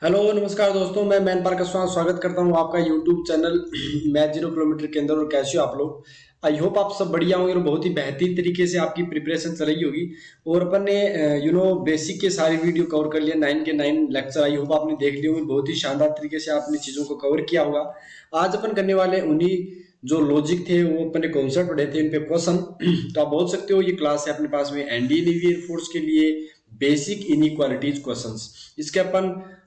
Hello नमस्कार दोस्तों, मैं मैन पार्क का स्वागत करता हूं आपका यूट्यूब चैनल मैथ 0 किलोमीटर के अंदर। और कैसे हो आप लोग? आई होप आप सब बढ़िया होंगे और बहुत ही बेहतरीन तरीके से आपकी प्रिपरेशन चल रही होगी। और अपन ने बेसिक के सारी वीडियो कवर कर लिया, 9 के 9 लेक्चर आई होप आपने देख लिए होंगे। बहुत ही शानदार तरीके से आपने चीजों को कवर किया होगा। आज अपन करने वाले उन्हीं जो लॉजिक थे, वो अपने कॉन्सेप्ट पढ़े थे, इन पे क्वेश्चन। तो आप बोल सकते हो ये क्लास है अपने पास में एनडीए नेवी एयरफोर्स के लिए बेसिक इनइक्वालिटीज क्वेश्चंस। इसके अपन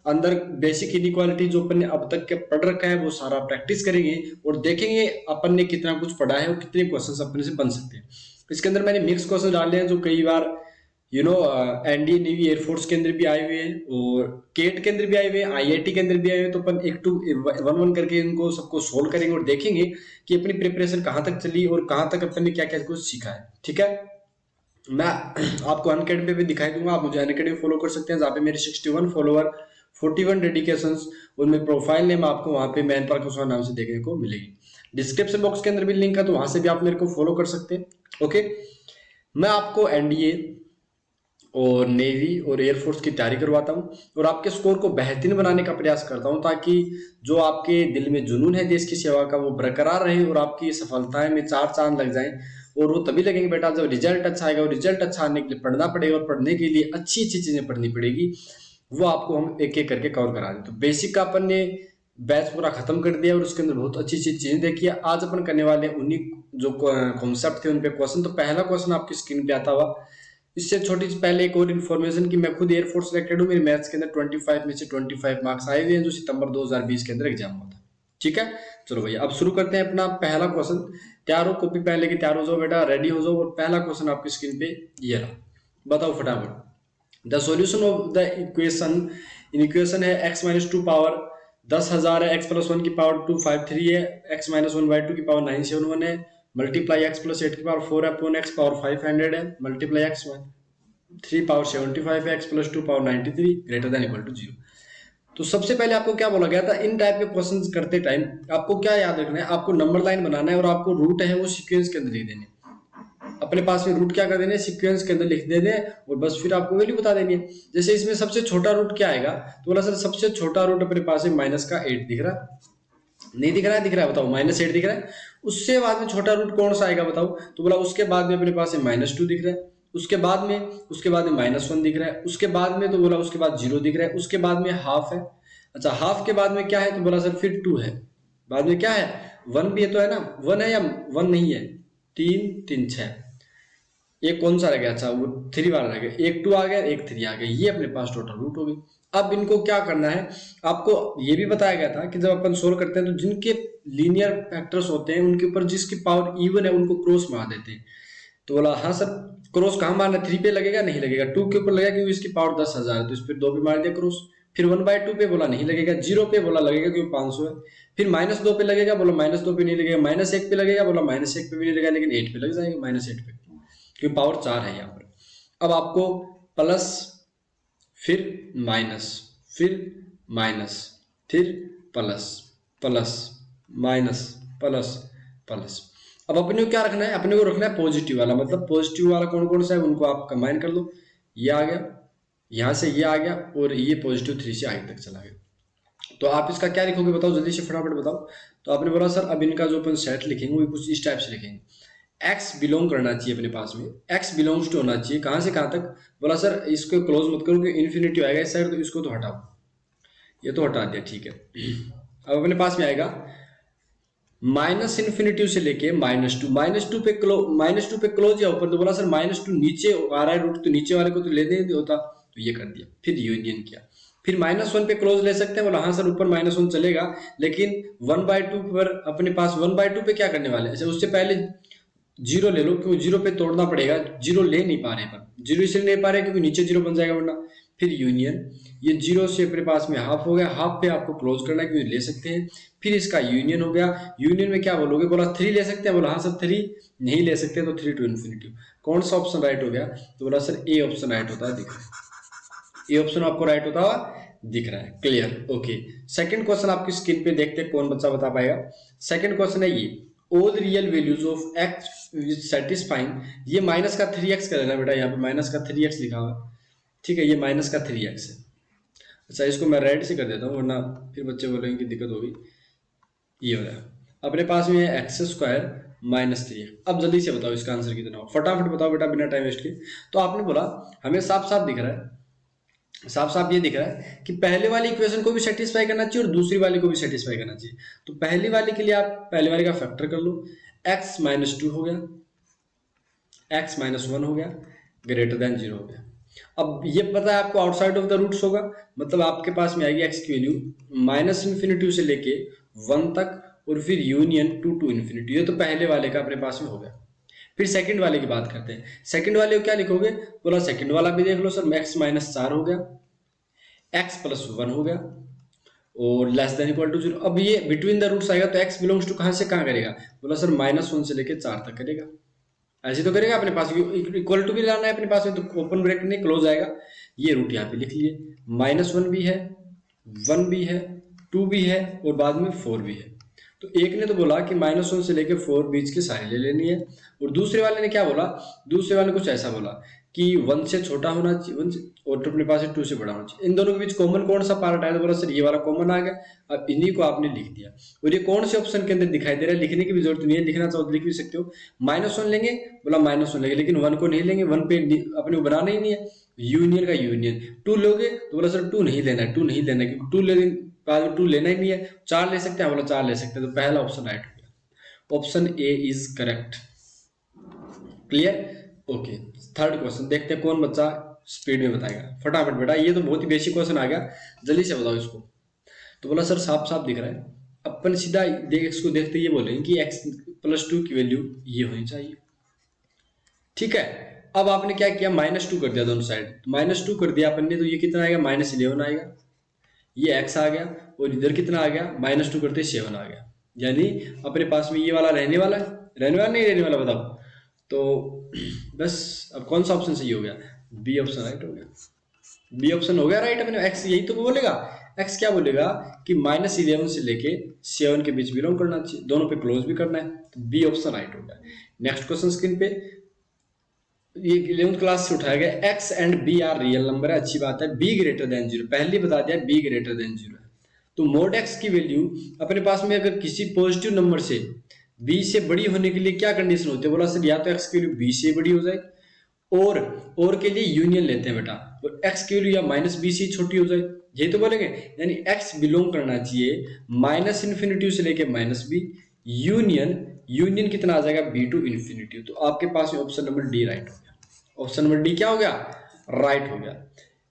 अंदर बेसिक इनइक्वालिटी जो अपन ने अब तक के पढ़ रखा है वो सारा प्रैक्टिस करेंगे और देखेंगे अपन ने कितना कुछ पढ़ा है और कितने क्वेश्चंस अपने से बन सकते हैं। इसके अंदर मैंने मिक्स क्वेश्चन डाले हैं जो कई बार एनडीए नेवी एयरफोर्स के अंदर भी आए हुए हैं और केट के अंदर भी आए हुए हैं, आईआईटी के अंदर भी आए हुए हैं। तो अपन एक टू वन करके इनको सबको सोल्व करेंगे और देखेंगे कि अपनी प्रिपरेशन कहाँ तक चली और कहाँ तक अपन ने क्या क्या कुछ सीखा है। ठीक है, मैं आपको अनअकैडमी पे भी दिखाई दूंगा, आप मुझे अनअकैडमी फॉलो कर सकते हैं जहाँ पे मेरे 61 फॉलोअर, 41 डेडिकेशंस और मेरी प्रोफाइल नेम आपको वहाँ पे मैन पार्क का नाम से देखने को मिलेगी। डिस्क्रिप्शन बॉक्स के अंदर भी लिंक है, तो वहां से भी आप मेरे को फॉलो कर सकते हैं। ओके, मैं आपको एनडीए और नेवी और एयरफोर्स की तैयारी करवाता हूँ और आपके स्कोर को बेहतरीन बनाने का प्रयास करता हूँ, ताकि जो आपके दिल में जुनून है देश की सेवा का वो बरकरार रहे और आपकी सफलताएं में चार चांद लग जाएं। और वो तभी लगेंगे बेटा जब रिजल्ट अच्छा आएगा। और रिजल्ट अच्छा आने के लिए पढ़ना पड़ेगा और पढ़ने के लिए अच्छी अच्छी चीजें पढ़नी पड़ेगी। वो आपको हम एक एक करके कवर करा दें। तो बेसिक का अपन ने बैच पूरा खत्म कर दिया और उसके अंदर बहुत अच्छी अच्छी चीजें देखी है। आज अपन करने वाले उन्हीं जो कॉन्सेप्ट थे उन पे क्वेश्चन। तो पहला क्वेश्चन आपकी स्क्रीन पे आता हुआ, इससे छोटी सी पहले एक और इन्फॉर्मेशन कि मैं खुद एयरफोर्स सिलेक्टेड हूँ। मेरे मैथ्स के अंदर 25 में से 25 मार्क्स आए हुए हैं जो सितंबर 2020 के अंदर एग्जाम हुआ था। ठीक है, चलो भैया अब शुरू करते हैं अपना पहला क्वेश्चन। तैयार हो? कॉपी पेन लेके तैयार हो जाओ बेटा, रेडी हो जाओ। और पहला क्वेश्चन आपकी स्क्रीन पे ये रहा, बताओ फटाफट। The solution of the equation, in equation है x माइनस टू पावर 10,000 है, x प्लस 1 की पावर 253 है, x माइनस 1/2 की पावर 971 है, मल्टीप्लाई x प्लस 8 की पावर 4 अपॉन x पावर 500 है, मल्टीप्लाई x 3 पावर 75 है, x plus 2 power 93 greater than equal to 0। तो सबसे पहले आपको क्या बोला गया था, इन टाइप के क्वेश्चंस करते टाइम आपको क्या याद रखना है, आपको नंबर लाइन बनाना है और आपको रूट है वो सीक्वेंस के अंदर लिख देने। अपने पास में रूट क्या कर देने, सीक्वेंस के अंदर लिख देने और बस फिर आपको वैल्यू बता देनी है। जैसे इसमें सबसे छोटा रूट क्या आएगा, तो बोला सर सबसे छोटा रूट अपने पास में माइनस का 8 दिख रहा है, नहीं दिख रहा है? दिख रहा है, बताओ। -8 दिख रहा है। उससे बाद में छोटा रूट कौन सा आएगा बताओ, तो बोला उसके बाद में अपने पास में -2 दिख रहा है, उसके बाद में -1 दिख रहा है, उसके बाद में तो बोला उसके बाद 0 दिख रहा है, उसके बाद में हाफ है। अच्छा, हाफ के बाद में क्या है, तो बोला सर फिर 2 है, बाद में क्या है 1 भी है, तो है ना 1 है या 1 नहीं है, 3 3 6, एक कौन सा रह गया, अच्छा वो 3 वाला रह गया, एक 2 आ गया, एक 3 आ गया, ये अपने पास टोटल रूट हो गई। अब इनको क्या करना है, आपको ये भी बताया गया था कि जब अपन सोल्व करते हैं तो जिनके लीनियर फैक्टर्स होते हैं उनके ऊपर जिसकी पावर इवन है उनको क्रॉस मार देते हैं। तो बोला हाँ सर, क्रॉस कहाँ मारना, 3 पे लगेगा? नहीं लगेगा। 2 के ऊपर लगेगा क्योंकि इसकी पावर 10,000 है, तो इस पर 2 पे मार दिया क्रॉस। फिर 1/2 पे बोला नहीं लगेगा, 0 पे बोला लगेगा क्योंकि 500 है। फिर -2 पे लगेगा, बोला -2 पे नहीं लगेगा, -1 पे लगेगा, बोला -1 पे भी नहीं लगेगा, लेकिन 8 पे लग जाएगा, -8 पे, क्योंकि पावर 4 है यहाँ पर। अब आपको प्लस, फिर माइनस, फिर माइनस, फिर plus, plus minus, plus plus. अब अपने को क्या रखना है, अपने को रखना है पॉजिटिव वाला, मतलब पॉजिटिव वाला कौन कौन सा है उनको आप कंबाइन कर लो। ये आ गया, यहां से ये आ गया और ये +3 से आगे तक चला गया। तो आप इसका क्या लिखोगे बताओ, जल्दी से फटाफट बताओ। तो आपने बोला सर अब इनका जो अपन सेट लिखेंगे वो कुछ इस टाइप से लिखेंगे, x बिलोंग करना चाहिए अपने पास में, x बिलोंग्स टू होना चाहिए, कहां से कहां तक। बोला सर इसको क्लोज मत करो क्योंकि इन्फिनिटी आएगा इस साइड, तो इसको तो हटाओ, ये तो हटा दिया, ठीक है। अब अपने पास में आएगा -∞ से लेके -2, -2 पे क्लोज या ऊपर, तो बोला सर -2 नीचे आ रहा है रूट, तो नीचे वाले को तो लेने ही होता, तो ये कर दिया। फिर यूनियन किया, फिर -1 पे क्लोज ले सकते हैं, बोला हाँ सर ऊपर -1 चलेगा, लेकिन 1/2 पर अपने पास 1/2 पे क्या करने वाले, अच्छा उससे पहले 0 ले लो क्योंकि 0 पे तोड़ना पड़ेगा, 0 ले नहीं पा रहे पर 0 इसलिए नहीं पा रहे क्योंकि नीचे 0 बन जाएगा वरना। फिर यूनियन, ये 0 से अपने पास में हाफ हो गया, हाफ पे आपको क्लोज करना है क्योंकि ले सकते हैं। फिर इसका यूनियन हो गया, यूनियन में क्या बोलोगे, बोला 3 ले सकते हैं, बोला हाँ सर 3 नहीं ले सकते, तो 3 to ∞। कौन सा ऑप्शन राइट हो गया, तो बोला सर ए ऑप्शन राइट होता है, दिख रहा है, ए ऑप्शन आपको राइट होता हुआ दिख रहा है। Clear, okay. सेकंड क्वेश्चन आपकी स्क्रीन पे देखते हैं कौन बच्चा बता पाएगा। सेकंड क्वेश्चन है ये, all real values of x satisfying, ये माइनस का 3x का लेना बेटा, यहाँ पे माइनस का 3x लिखा हुआ, ठीक है, ये माइनस का 3x है। अच्छा, इसको मैं रेड से कर देता हूँ वरना फिर बच्चे बोलेंगे कि दिक्कत होगी। ये हो रहा है अपने पास में एक्स स्क्वायर माइनस 3। अब जल्दी से बताओ इसका आंसर कितना हो, फटाफट बताओ बेटा बिना टाइम वेस्ट के। तो आपने बोला हमें साफ साफ दिख रहा है, साफ साफ ये दिख रहा है कि पहले वाली इक्वेशन को भी सेटिस्फाई करना चाहिए और दूसरी वाली को भी सेटिस्फाई करना चाहिए। तो पहली वाली के लिए आप पहले वाली का फैक्टर कर लो, x माइनस 2 हो गया, x माइनस 1 हो गया, ग्रेटर देन 0 हो गया। अब ये पता है आपको आउटसाइड ऑफ द रूट्स होगा, मतलब आपके पास में आएगी x की वैल्यू माइनस इन्फिनिटी से लेके 1 तक और फिर यूनियन 2 टू इन्फिनिटी। ये तो पहले वाले का अपने पास में हो गया। फिर सेकंड वाले की बात करते हैं। सेकंड वाले को क्या लिखोगे, बोला सेकंड वाला भी देख लो सर, x माइनस 4 हो गया, x प्लस 1 हो गया और लेस देन इक्वल टू 0। अब ये बिटवीन द रूट्स आएगा तो x बिलोंग्स टू कहां से कहां करेगा, बोला सर -1 से लेके 4 तक करेगा। ऐसे तो करेगा अपने पास, इक्वल टू भी लाना है अपने पास में, तो ओपन ब्रैकेट नहीं क्लोज आएगा। ये रूट यहाँ पे लिख लिए, -1 भी है, 1 भी है, 2 भी है और बाद में 4 भी है। तो एक ने तो बोला कि -1 से लेके 4 बीच की सारी ले लेनी है, और दूसरे वाले ने क्या बोला, दूसरे वाले ने कुछ ऐसा बोला कि 1 से छोटा होना चाहिए, 1 और अपने पास 2 से बड़ा होना चाहिए। इन दोनों के बीच कॉमन कौन सा पार्ट आया, तो बोला सर ये वाला कॉमन आ गया। अब इन्हीं को आपने लिख दिया, और ये कौन से ऑप्शन के अंदर दिखाई दे रहा है, लिखने की भी जरूरत नहीं है, लिखना चाहो तो लिख भी सकते हो। -1 लेंगे, बोला -1 लेंगे, लेकिन 1 को नहीं लेंगे, 1 पे अपने को बनाना ही नहीं है, यूनियन का यूनियन। 2 लोगे तो बोला सर 2 नहीं लेना है, 2 नहीं लेना है, क्योंकि 2 लेने बाद 2 लेना ही नहीं है। 4 ले सकते हैं, बोला 4 ले सकते हैं, तो पहला ऑप्शन राइट हो गया, option A is correct. Clear, okay. Third question देखते हैं कौन बच्चा स्पीड में बताएगा, फटाफट बेटा, ये तो बहुत ही बेसिक क्वेश्चन आ गया, जल्दी से बताओ इसको। तो बोला सर साफ साफ दिख रहा है, अपन सीधा x को देखते ये बोलेंगे कि x प्लस 2 की वैल्यू ये होनी चाहिए। ठीक है, अब आपने क्या किया, -2 कर दिया दोनों साइड, -2 कर दिया अपन ने, तो ये कितना आएगा, -11 आएगा। ये x आ गया और इधर कितना आ गया, -2 करते 7 आ गया। यानी अपने पास में ये वाला रहने वाला है, रहने वाला नहीं रहने वाला बताओ। तो बस अब कौन सा ऑप्शन सही हो गया, बी ऑप्शन राइट हो गया, बी ऑप्शन हो गया राइट। अपने x यही तो बोलेगा, x क्या बोलेगा कि -11 से लेके 7 के बीच बिलोंग करना चाहिए, दोनों पे क्लोज भी करना है, तो बी ऑप्शन राइट हो गया। नेक्स्ट क्वेश्चन स्क्रीन पे, ये 11th क्लास से उठाया गया, x and b are real number है, अच्छी बात है, b ग्रेटर देन 0, पहले बता दिया b ग्रेटर देन 0 है। तो मोड x की वैल्यू अपने पास में अगर किसी पॉजिटिव नंबर से b से बड़ी होने के लिए क्या कंडीशन होती है, बोला सर या तो x की वैल्यू b से बड़ी हो जाए, और के लिए यूनियन लेते हैं बेटा, और x की वैल्यू या -b से छोटी हो जाए, यही तो बोलेंगे। यानी x बिलोंग करना चाहिए -∞ से लेके -b, यूनियन कितना आ जाएगा, b टू इन्फिनिटी। तो आपके पास में ऑप्शन नंबर डी राइट हो गया, ऑप्शन नंबर डी क्या हो गया, राइट हो गया।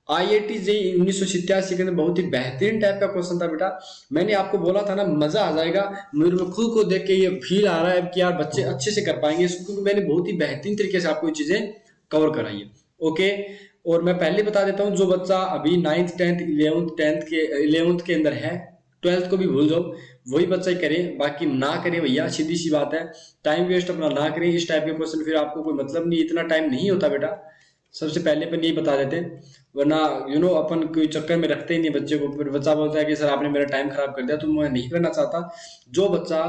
IIT JEE 1987 के अंदर बहुत ही बेहतरीन टाइप का क्वेश्चन था बेटा, मैंने आपको बोला था ना मजा आ जाएगा, मेरे को खुद को देख के ये फील आ रहा है कि यार बच्चे अच्छे से कर पाएंगे इसको, क्योंकि मैंने बहुत ही बेहतरीन तरीके से आपको ये चीजें कवर कराई है। ओके, और मैं पहले बता देता हूँ, जो बच्चा अभी 9th 10th 11th के अंदर है, 12th को भी भूल जाओ, वही बच्चा ही करे, बाकी ना करे भैया, सीधी सी बात है, टाइम वेस्ट अपना ना करें। इस टाइप के क्वेश्चन फिर आपको कोई मतलब नहीं, इतना टाइम नहीं होता बेटा, सबसे पहले अपन यही बता देते हैं, वरना अपन कोई चक्कर में रखते ही नहीं बच्चे को, फिर बच्चा बोलता है कि सर आपने मेरा टाइम खराब कर दिया, तो मैं नहीं करना चाहता। जो बच्चा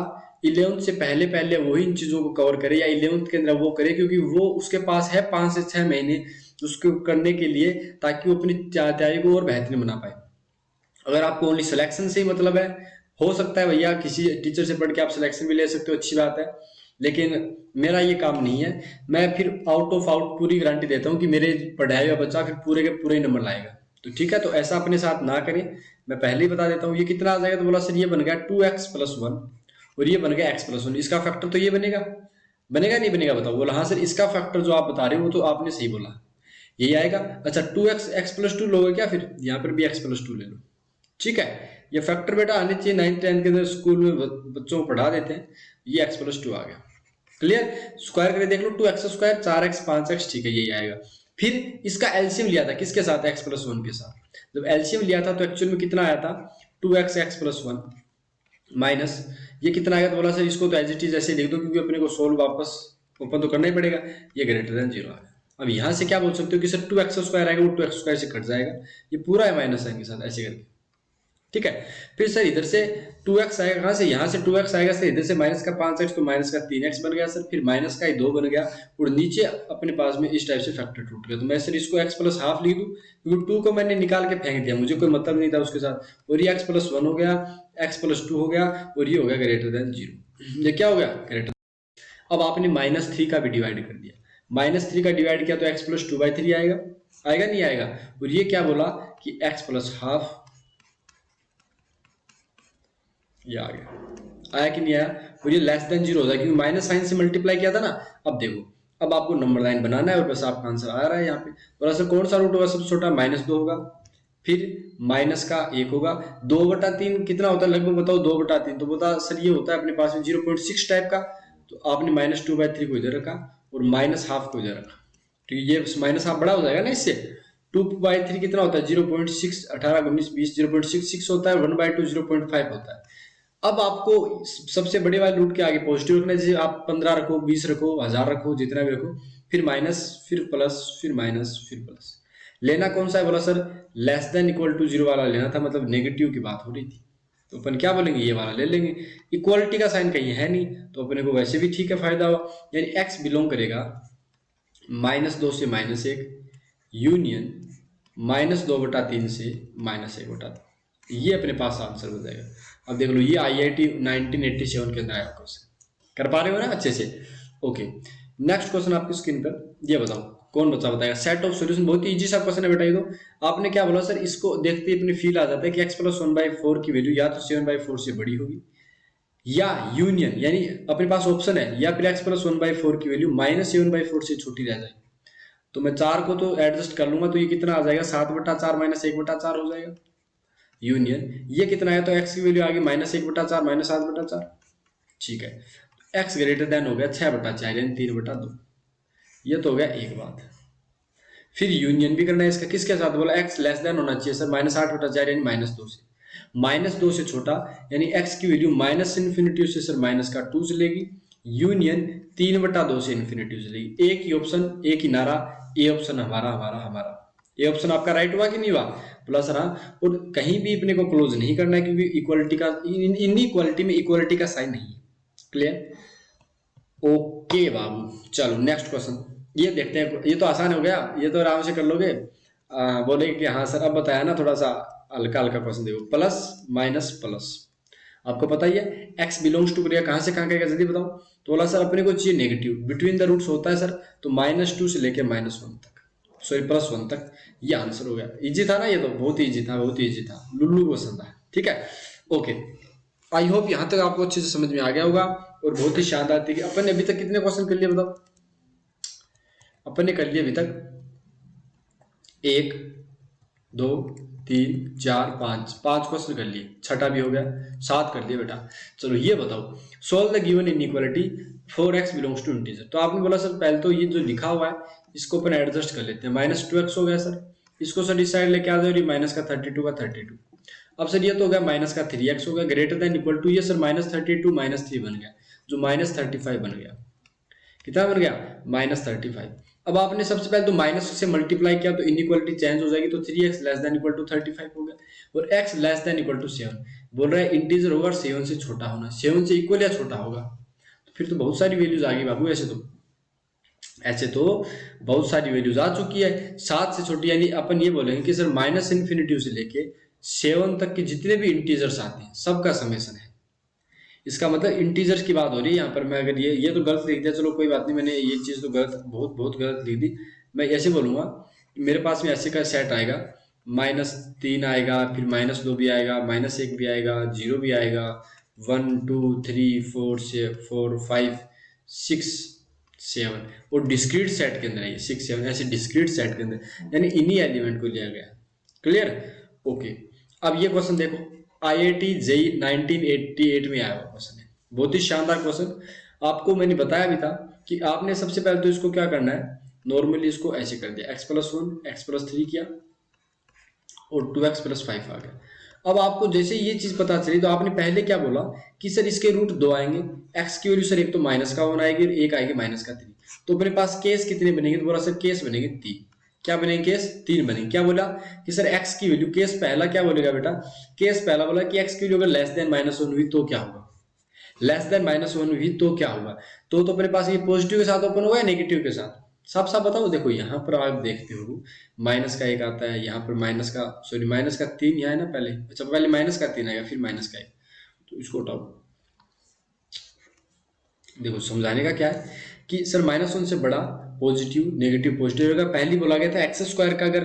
11th से पहले पहले वही इन चीजों को कवर करे, या 11th के अंदर वो करे, क्योंकि वो उसके पास है 5 से 6 महीने उसको करने के लिए, ताकि वो अपनी तैयारी को और बेहतरीन बना पाए। अगर आपको ओनली सिलेक्शन से ही मतलब है, हो सकता है भैया किसी टीचर से पढ़ के आप सिलेक्शन भी ले सकते हो, अच्छी बात है, लेकिन मेरा ये काम नहीं है। मैं फिर आउट ऑफ आउट पूरी गारंटी देता हूँ कि मेरे पढ़ाया हुआ बच्चा फिर पूरे के पूरे ही नंबर लाएगा। तो ठीक है, तो ऐसा अपने साथ ना करें, मैं पहले ही बता देता हूँ। ये कितना आ जाएगा, तो बोला सर ये बन गया 2x + 1 और ये बन गया x + 1, इसका फैक्टर तो ये बनेगा, बनेगा नहीं बनेगा बताओ। बोला हाँ सर, इसका फैक्टर जो आप बता रहे हो वो तो आपने सही बोला, यही आएगा। अच्छा 2x x + 2 लोगे क्या, फिर यहाँ पर भी x + 2 ले लो। ठीक है, ये फैक्टर बेटा आने चाहिए, 9th 10th के अंदर स्कूल में बच्चों को पढ़ा देते हैं। ये x + 2 आ गया, क्लियर। स्क्वायर करके देख लो, 2x² 4x 5x, ठीक है यही आएगा। फिर इसका एलसीएम लिया था किसके साथ, x + 1 के साथ। जब एलसीएम लिया था तो एक्चुअल में कितना आया था, 2x x + 1 माइनस ये कितना आएगा, तो बोला सर इसको तो एज इट इज ऐसे लिख दो, क्योंकि अपने को सोल्व वापस ओपन तो करना ही पड़ेगा। ये ग्रेटर देन 0 आ गया। अब यहाँ से क्या बोल सकते हो कि सर 2x² आएगा, वो 2x² से कट जाएगा, ये पूरा है माइनस साइन के साथ, ऐसे करके ठीक है। फिर सर इधर से 2x आएगा, कहाँ से, यहाँ से 2x आएगा सर, इधर से माइनस का 5x तो माइनस का 3x बन गया सर, फिर माइनस का ही 2 बन गया, और नीचे अपने पास में इस टाइप से फैक्टर टूट गया। तो मैं सर इसको x प्लस हाफ लिख दूँ, क्योंकि 2 को मैंने निकाल के फेंक दिया, मुझे कोई मतलब नहीं था उसके साथ, और ये x प्लस 1 हो गया, x प्लस 2 हो गया, और ये हो गया ग्रेटर देन 0। ये क्या हो गया, ग्रेटर। अब आपने -3 का भी डिवाइड कर दिया, -3 का डिवाइड किया तो x प्लस 2/3 आएगा, आएगा नहीं आएगा। और ये क्या बोला कि x प्लस हाफ, ये आ गया, आया कि नहीं आया। और ये लेस देन 0 हो जाए, क्योंकि माइनस साइन से मल्टीप्लाई किया था ना। अब देखो, अब आपको नंबर लाइन बनाना है और बस आपका आंसर आ रहा है यहाँ पे। और आंसर कौन सा रूट होगा, सबसे छोटा -2 होगा, फिर माइनस का 1 होगा, 2/3 कितना होता है लगभग बताओ, 2/3 तो बता सर ये होता है अपने पास में 0.6 टाइप का। तो आपने -2/3 को इधर रखा और -½ को इधर रखा, तो ये -½ बड़ा हो जाएगा ना इससे। 2/3 कितना होता है, 0.6, 18, 19, 20, 0.66 होता है, 1/2 0.5 होता है। अब आपको सबसे बड़े वाले रूट के आगे पॉजिटिव रखना है, जैसे आप 15 रखो, 20 रखो, 1000 रखो, जितना भी रखो, फिर माइनस, फिर प्लस, फिर माइनस, फिर प्लस। लेना कौन सा है, बोला sir less than equal to 0 वाला लेना था, मतलब नेगेटिव की बात हो रही थी, तो अपन क्या बोलेंगे, ये वाला ले लेंगे। इक्वालिटी का साइन कहीं है नहीं, तो अपने को वैसे भी ठीक है, फायदा हुआ। यानी एक्स बिलोंग करेगा -2 से -1 यूनियन -2/3 से -1/3, ये अपने पास आंसर हो जाएगा। अब देख लो, ये IIT 1987 के अंदर आया क्वेश्चन, कर पा रहे हो ना अच्छे से। ओके, नेक्स्ट क्वेश्चन आपकी स्क्रीन पर, ये बताओ कौन बच्चा बताएगा। सेट ऑफ सॉल्यूशन, बहुत ही इजी सा क्वेश्चन है बेटा ये तो। आपने क्या बोला सर, इसको देखते ही अपनी फील आ जाता है कि x प्लस 1/4 की वैल्यू या तो 7/4 से बड़ी होगी, या यूनियन यानी अपने पास ऑप्शन है, या फिर x प्लस 1/4 की वैल्यू -7/4 से छोटी रह जाएगी। तो मैं 4 को तो एडजस्ट कर लूंगा, तो ये कितना आ जाएगा, 7/4 -1/4 हो जाएगा। यूनियन ये कितना है, तो x की वैल्यू आ गई -1/4 -7/4, ठीक है। x ग्रेटर देन हो गया 6/4 यानी 3/2, ये तो हो गया एक बात। फिर यूनियन भी करना है इसका, किसके साथ बोला, x लेस देन होना चाहिए सर, -8/4 यानी -2 से, -2 से छोटा, यानी x की वैल्यू -∞ से सर -2 से लेगी, यूनियन 3/2 से इन्फिनिटी से लेगी। एक ही ऑप्शन, एक ही नारा, ए ऑप्शन हमारा हमारा हमारा, ये ऑप्शन आपका राइट हुआ कि नहीं हुआ, प्लस रहा। और कहीं भी अपने को क्लोज नहीं करना है, क्योंकि इक्वालिटी का, इनइक्वालिटी में इक्वालिटी का साइन नहीं है। क्लियर, ओके बाबू। चलो नेक्स्ट क्वेश्चन ये देखते हैं, ये तो आसान हो गया, ये तो आराम से कर लोगे। बोले कि हाँ सर अब बताया ना, थोड़ा सा हल्का हल्का क्वेश्चन देखो, प्लस माइनस प्लस, आपको पता ही है x बिलोंग्स टू करेगा, कहाँ से कहाँ का जल्दी बताओ। तो बोला सर अपने को चाहिए नेगेटिव, बिटवीन द रूट्स होता है सर, तो -2 से लेके -1 तक, सॉरी +1 तक, ये आंसर हो गया। इजी था ना ये तो, बहुत ही इजी था, बहुत ही इजी था, लुल्लू क्वेश्चन था, ठीक है। ओके, आई होप यहाँ तक आपको अच्छे से समझ में आ गया होगा, और बहुत ही शानदार थी। अपन ने अभी तक कितने क्वेश्चन कर लिए बताओ, अपन ने कर लिए अभी तक 1 2 3 4 5 क्वेश्चन कर लिए, छठा भी हो गया, 7 कर दिए बेटा। चलो ये बताओ, solve the given inequality 4x belongs to integer. तो आपने बोला सर पहले तो ये जो लिखा हुआ है इसको अपन एडजस्ट कर लेते हैं, -2x हो गया सर, इसको सर इस साइड लेके आ जाओ, माइनस का 32 का 32। अब सर ये तो हो गया माइनस का 3x हो गया, ग्रेटर देन इक्वल टू, ये सर -32 -3 बन गया, जो -35 बन गया। कितना बन गया, -35। अब आपने सबसे पहले तो माइनस से मल्टीप्लाई किया, तो इनइक्वालिटी चेंज हो जाएगी, तो 3x less than equal to 35 हो गया, और x less than equal to 7। बोल रहा है इंटीजर होगा और 7 से छोटा होना, 7 से इक्वल या छोटा होगा, तो फिर तो बहुत सारी वैल्यूज आ गई बाबू। ऐसे तो बहुत सारी वैल्यूज आ चुकी है, 7 से छोटी, यानी अपन ये बोलेंगे कि सर -∞ से लेके 7 तक के जितने भी इंटीजर्स आते हैं सबका समेशन है। इसका मतलब इंटीजर्स की बात हो रही है यहाँ पर। मैं अगर ये तो गलत लिख दिया, चलो कोई बात नहीं, मैंने ये चीज़ तो गलत, बहुत बहुत गलत लिख दी। मैं ऐसे बोलूँगा, मेरे पास में ऐसे का सेट आएगा, -3 आएगा, फिर -2 भी आएगा, -1 भी आएगा, 0 भी आएगा, 1 2 3 4 5 6 7, और डिस्क्रीट सेट के अंदर है 6 7, ऐसे डिस्क्रीट सेट के अंदर, यानी इन्हीं एलिमेंट को लिया गया। Clear, okay. अब ये क्वेश्चन देखो, IIT JEE 1988 में आया हुआ क्वेश्चन है, बहुत ही शानदार क्वेश्चन। आपको मैंने बताया भी था कि आपने सबसे पहले तो इसको क्या करना है, नॉर्मली इसको ऐसे कर दिया, x+1 x+3 किया, और 2x+5 आ गया। अब आपको जैसे ये चीज पता चली, तो आपने पहले क्या बोला कि सर इसके रूट 2 आएंगे, x की वैल्यू सर एक तो -1 आएगी और एक आएगी -3, तो अपने पास केस कितने बनेंगे, तो बोला सर केस बनेंगे 3, क्या बनेंगे, केस 3 बनेंगे। क्या बोला कि सर x की वैल्यू, केस पहला क्या बोलेगा बेटा, केस पहला बोला कि x की वैल्यू अगर लेस देन -1 हुई तो क्या होगा, लेस देन -1 हुई तो क्या होगा। तो अपने पास ये पॉजिटिव के साथ ओपन होगा या नेगेटिव के साथ, साफ साफ बताओ। देखो यहाँ पर आप देखते हो माइनस का 1 आता है, यहाँ पर माइनस का, सॉरी माइनस का 3 यहाँ है ना पहले, अच्छा पहले माइनस का 3 आएगा फिर माइनस का 1, तो इसको हटाओ। देखो समझाने का क्या है कि सर -1 से बड़ा पॉजिटिव, नेगेटिव पॉजिटिव होगा। पहली बोला गया था एक्स स्क्वायर का अगर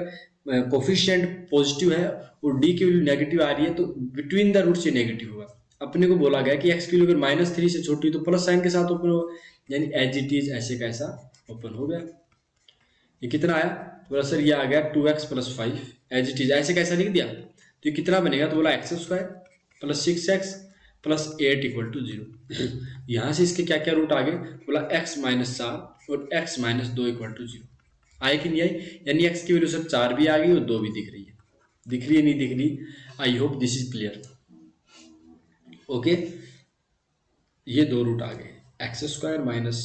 कोफिशिएंट पॉजिटिव है और डी की वैल्यू नेगेटिव आ रही है तो बिटवीन द रूट्स ये नेगेटिव होगा। अपने को बोला गया कि एक्स की वैल्यू अगर -3 से छोटी तो प्लस साइन के साथ ओपन होगा, यानी एज इट इज ऐसे का ऐसा ओपन हो गया। ये कितना आया, तो बोला सर ये आ गया 2x + 5, एज इट इज ऐसे कैसा लिख दिया, तो ये कितना बनेगा, तो बोला x² + 6x + 8 = 0। यहाँ से इसके क्या क्या रूट आ गए, बोला x - 4 और x - 2 = 0। आए कि नहीं आई, यानी x की वैल्यू सर 4 भी आ गई और 2 भी दिख रही है, दिख रही है नहीं दिख रही। आई hope this is clear. Okay, ये दो रूट आ गए, x² माइनस,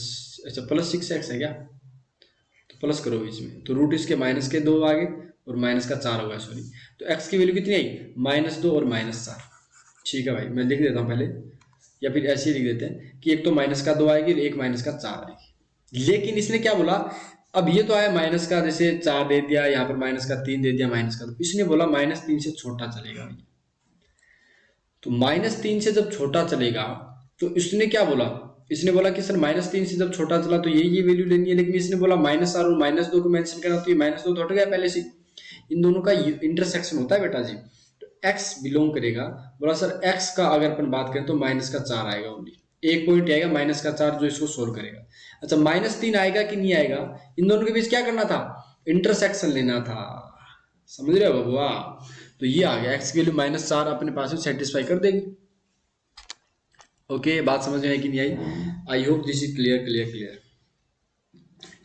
अच्छा +6x है क्या, तो प्लस करो बीच में, तो रूट इसके माइनस के 2 आ गए और माइनस का 4 होगा, सॉरी। तो x की वैल्यू कितनी आई, -2 और -4। ठीक है भाई, मैं लिख देता हूँ पहले, या फिर ऐसे ही लिख देते हैं कि एक तो माइनस का 2 आएगी और एक माइनस का 4 आएगी। लेकिन इसने क्या बोला, अब ये तो आया माइनस का जैसे 4 दे दिया, यहाँ पर माइनस का 3 दे दिया, माइनस का, तो इसने बोला -3 से छोटा चलेगा भैया। तो -3 से जब छोटा चलेगा तो इसने क्या बोला, इसने बोला कि सर -3 से जब छोटा चला तो ये वैल्यू लेनी है, लेकिन इसने बोला -4 और -2 को मेंशन करा, तो ये -2 तो हट गया पहले से, इन दोनों का इंटरसेक्शन होता है बेटा जी। तो x बिलोंग करेगा, बोला सर x का अगर अपन बात करें तो -4 आएगा, ओनली एक पॉइंट आएगा -4 जो इसको सोल्व करेगा। अच्छा -3 आएगा कि नहीं आएगा, इन दोनों के बीच क्या करना था, इंटरसेक्शन लेना था, समझ रहे हो बबुआ। तो ये आ गया, x की वैल्यू -4 अपने पास में सेटिस्फाई कर देगी। ओके, बात समझ में आई कि नहीं आई, I hope this is clear clear clear.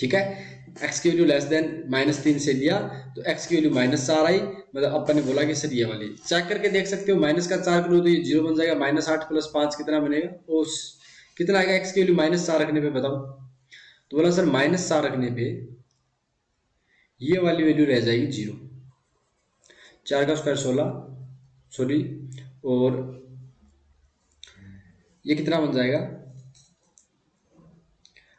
ठीक है, x की वैल्यू लेस देन -3 से लिया तो x की वैल्यू -4 आई, मतलब अपन ने बोला कि सर ये वाली चेक करके देख सकते हो, माइनस का 4 करो तो ये 0 बन जाएगा, -8 + 5 कितना बनेगा, और कितना आएगा x की वैल्यू -4 रखने पे, बताओ। तो बोला सर -4 रखने पे ये वाली वैल्यू रह जाएगी 0, 4 का स्क्वायर 16, सॉरी, और ये कितना बन जाएगा,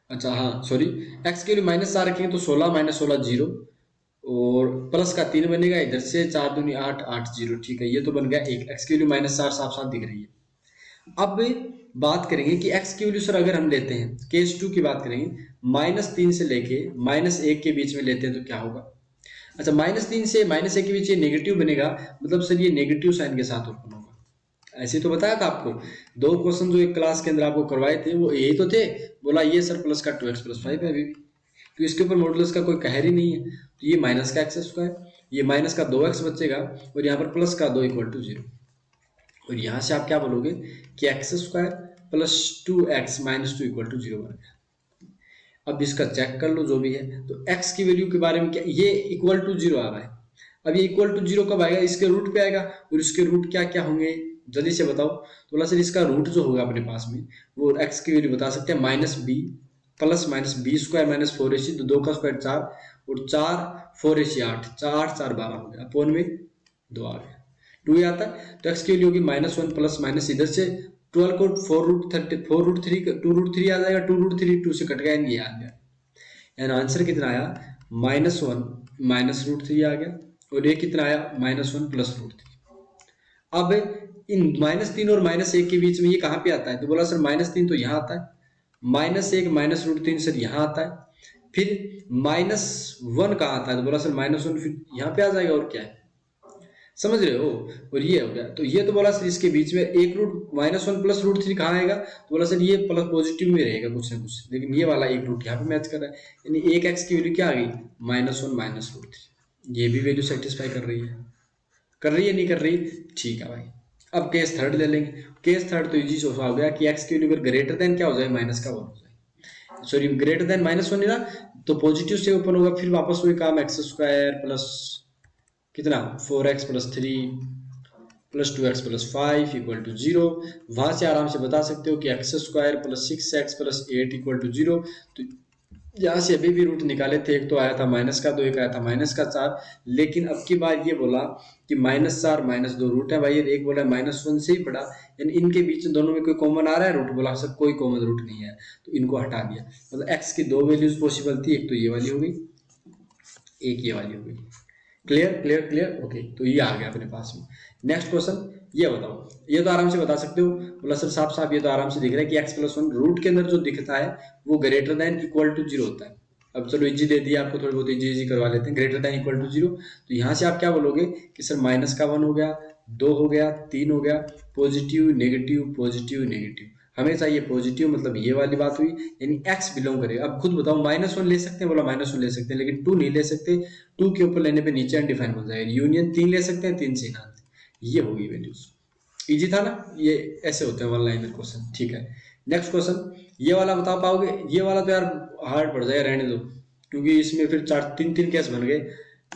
अच्छा हाँ सॉरी, x की वैल्यू -4 रखेंगे तो 16 - 16 0, और प्लस का 3 बनेगा, इधर से 4 दूनी 8 8 0, ठीक है, ये तो बन गया 1। x की वैल्यू -4 साफ साफ दिख रही है। अब बात करेंगे कि x की वैल्यू सर अगर हम लेते हैं, केस 2 की बात करेंगे, -3 से लेके -1 के बीच में लेते हैं तो क्या होगा। अच्छा -3 से -1 के बीच ये नेगेटिव बनेगा, मतलब सर ये नेगेटिव साइन के साथ ओपन होगा। ऐसे तो बताया था आपको, 2 क्वेश्चन जो एक क्लास के अंदर आपको करवाए थे वो यही तो थे। बोला ये सर प्लस का 2x + 5 है अभी भी, तो इसके ऊपर मॉडुलस का कोई कहर ही नहीं है, तो ये माइनस का x², ये माइनस का 2x बचेगा, और यहाँ पर प्लस का 2 = 0, और यहाँ से आप क्या बोलोगे कि x² + 2x - 2 = 0 बन गया। अब इसका चेक कर लो जो भी है, तो x की वैल्यू के बारे में क्या, ये =0 आ रहा है। अब ये =0 कब आएगा, इसके रूट पे आएगा, और इसके रूट क्या क्या होंगे जल्दी से बताओ। तो बोला सर इसका रूट जो होगा अपने पास में वो x की वैल्यू बता सकते हैं, -b + -b² - 4ac, तो 2 का स्क्वायर 4 और 4 4ac 8, 4 4 12 हो गया, अपोन में 2 आ गया, 2 ही आता है, तो x की वैल्यू होगी -1 प्लस माइनस, इधर से 12 को 4√3 2√3 आ जाएगा, 2√3 2 से कट गया, ये आ गया, एंड आंसर कितना आया, -1 -√3 आ गया, और ये कितना आया, -1 + √3। अब इन -3 और -1 के बीच में ये कहाँ पे आता है, तो बोला सर -3 तो यहाँ आता है, -1 -√3 सर यहाँ आता है, फिर -1 कहाँ आता है, तो बोला सर -1 फिर यहाँ पे आ जाएगा, और क्या है, समझ रहे हो। और ये हो गया, तो ये तो बोला सर इसके बीच में एक रूट -1 + √3 कहाँ आएगा, तो बोला सर ये प्लस पॉजिटिव में रहेगा कुछ ना कुछ, लेकिन ये वाला एक रूट यहाँ पे मैच कर रहा है, यानी एक x की वैल्यू क्या आ गई, -1 - √3, ये भी वैल्यू सेटिस्फाई कर रही है, कर रही है नहीं कर रही, ठीक है भाई। अब केस थर्ड ले लेंगे, केस थर्ड तो इजी हो गया कि x की वैल्यू अगर ग्रेटर देन क्या हो जाए, -1 हो जाए, सॉरी ग्रेटर देन -1 ना, तो पॉजिटिव से ओपन होगा, फिर वापस वही काम x² प्लस कितना 4x + 3 + 2x + 5 = 0, वहां से आराम से बता सकते हो कि x² + 6x + 8 = 0, तो यहाँ से अभी भी रूट निकाले थे, एक तो आया था -2, एक आया था -4, लेकिन अब की बार ये बोला कि -4 -2 रूट है भाई, एक बोला -1 से ही पड़ा, यानी इनके बीच दोनों में कोई कॉमन आ रहा है रूट, बोला सर कोई कॉमन रूट नहीं है, तो इनको हटा दिया। मतलब एक्स की दो वैल्यूज पॉसिबल थी, एक तो ये वाली हो गई, एक ये वाली हो गई। Clear clear clear, okay. तो ये आ गया अपने पास में। नेक्स्ट क्वेश्चन, ये बताओ, ये तो आराम से बता सकते हो, बोला सर साफ साफ ये तो आराम से दिख रहा है कि x+1 रूट के अंदर जो दिखता है वो ग्रेटर देन इक्वल टू 0 होता है। अब चलो इजी दे दिया आपको, थोड़ी बहुत इजी करवा लेते हैं, ग्रेटर देन इक्वल टू 0। तो यहाँ से आप क्या बोलोगे कि सर -1 हो गया, 2 हो गया, 3 हो गया, पॉजिटिव नेगेटिव पॉजिटिव नेगेटिव, हमेशा ये पॉजिटिव, मतलब ये वाली बात हुई, यानी x बिलोंग करेगा। अब खुद बताओ, -1 ले सकते हैं, बोला -1 ले सकते हैं, लेकिन 2 नहीं ले सकते, 2 के ऊपर लेने पे नीचे अनडिफाइन बन जाएगा। यूनियन 3 ले सकते हैं, 3 से ना, ये होगी वैल्यूज। इजी था ना, ये ऐसे होते हैं वन लाइनर क्वेश्चन, ठीक है। नेक्स्ट क्वेश्चन, ये वाला बता पाओगे? ये वाला तो यार हार्ड पड़ जाएगा, रहने दो, क्योंकि इसमें फिर 3 केस बन गए,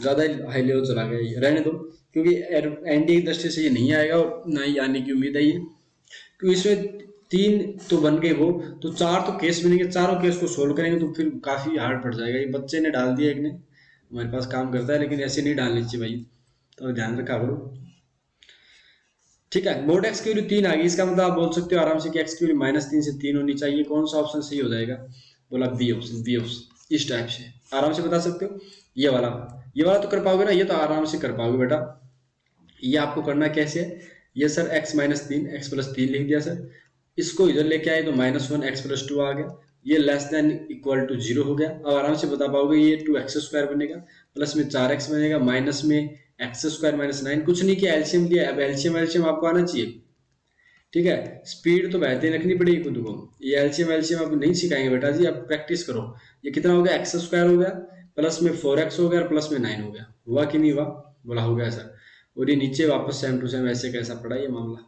ज्यादा हाई लेवल चला गया, ये रहने दो, क्योंकि एनडीए की दृष्टि से ये नहीं आएगा और ना ही आने की उम्मीद है ये, क्योंकि इसमें 3 तो बन गए वो, तो 4 तो केस बनेंगे, चारों केस को सोल्व करेंगे तो फिर काफी हार्ड पड़ जाएगा। ये बच्चे ने डाल दिया, एक ने, हमारे पास काम करता है, लेकिन ऐसे नहीं डालनी चाहिए भाई, तो ध्यान रखा करो, ठीक है। मोड एक्स की वैल्यू 3 आ गई, इसका मतलब आप बोल सकते हो आराम से कि एक्स की वैल्यू -3 से 3 होनी चाहिए। कौन सा ऑप्शन सही हो जाएगा? बोला बी ऑप्शन, बी ऑप्शन। इस टाइप से आराम से बता सकते हो। ये वाला तो कर पाओगे ना, ये तो आराम से कर पाओगे बेटा। ये आपको करना कैसे है, ये सर x-3 x+3 लिख दिया सर, इसको इधर लेके आए तो -1 x+2 आ गया, ये लेस देन इक्वल टू 0 हो गया। अब आराम से बता पाओगे, ये 2x² बनेगा, प्लस में 4x बनेगा, माइनस में x² -9, कुछ नहीं किया, एलसीएम लिया। अब एलसीएम आपको आना चाहिए, ठीक है। स्पीड तो बेहतरीन रखनी पड़ेगी खुद को, ये एलसीएम आपको नहीं सिखाएंगे बेटा जी, आप प्रैक्टिस करो। ये कितना हो गया, x² हो गया, प्लस में 4x हो गया, प्लस में 9 हो गया, हुआ कि नहीं हुआ? बोला हो गया सर। और ये नीचे वापस सेम टू सेम ऐसे कैसा पड़ा ये मामला,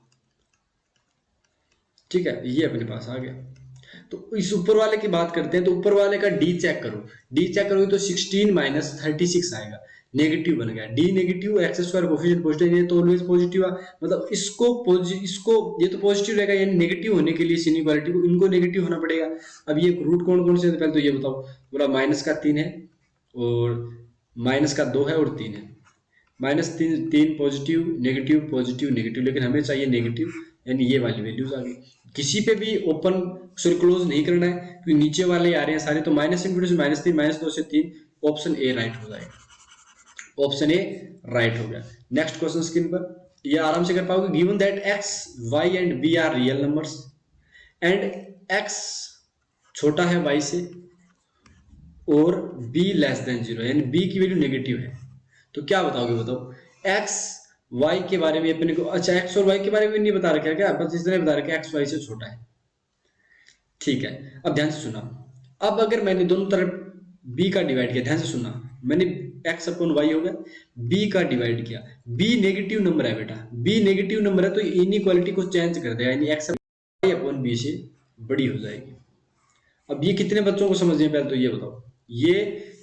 ठीक है, ये अपने पास आ गया। तो इस ऊपर वाले की बात करते हैं, तो ऊपर वाले का डी चेक करो, डी चेक करोगे तो 16 - 36 आएगा, नेगेटिव बन गया, D negative, x² coefficient positive, ये तो ऑलवेज पॉजिटिव है, मतलब इसको ये तो पॉजिटिव रहेगा, यानी नेगेटिव होने के लिए इस इनइक्वालिटी को इनको नेगेटिव होना पड़ेगा। अब ये रूट कौन कौन से, पहले तो ये बताओ। बोला -3 है, और -2 है, और 3 है। -3 पॉजिटिव नेगेटिव पॉजिटिव नेगेटिव, लेकिन हमें चाहिए नेगेटिव, यानी ये वाली वैल्यूज आ गई। किसी पे भी ओपन सॉरी क्लोज नहीं करना है, क्योंकि नीचे वाले आ रहे हैं सारे, तो -3 से -3 -2 से 3, ऑप्शन ए राइट हो जाएगा, ऑप्शन ए राइट हो गया। नेक्स्ट क्वेश्चन स्क्रीन पर, ये आराम से कर पाओगे। Given that x, y and b are real numbers and x छोटा है y से और b लेस देन 0, यानी b की वैल्यू नेगेटिव है, तो क्या बताओगे? बताओ x y के बारे में अपने को, अच्छा x और y के बारे में नहीं बता रखा है क्या? बस इतना बता रखा है x y से छोटा है, ठीक है। अब ध्यान से सुना, अब अगर मैंने दोनों तरफ b का डिवाइड किया, ध्यान से सुना, मैंने x अपॉन y हो गया, b का डिवाइड किया, b नेगेटिव नंबर है बेटा, b नेगेटिव नंबर है, तो इनइक्वालिटी को चेंज कर देगा, यानी x अपॉन b से बड़ी हो जाएगी। अब ये कितने बच्चों को समझ में, पहले तो ये बताओ, ये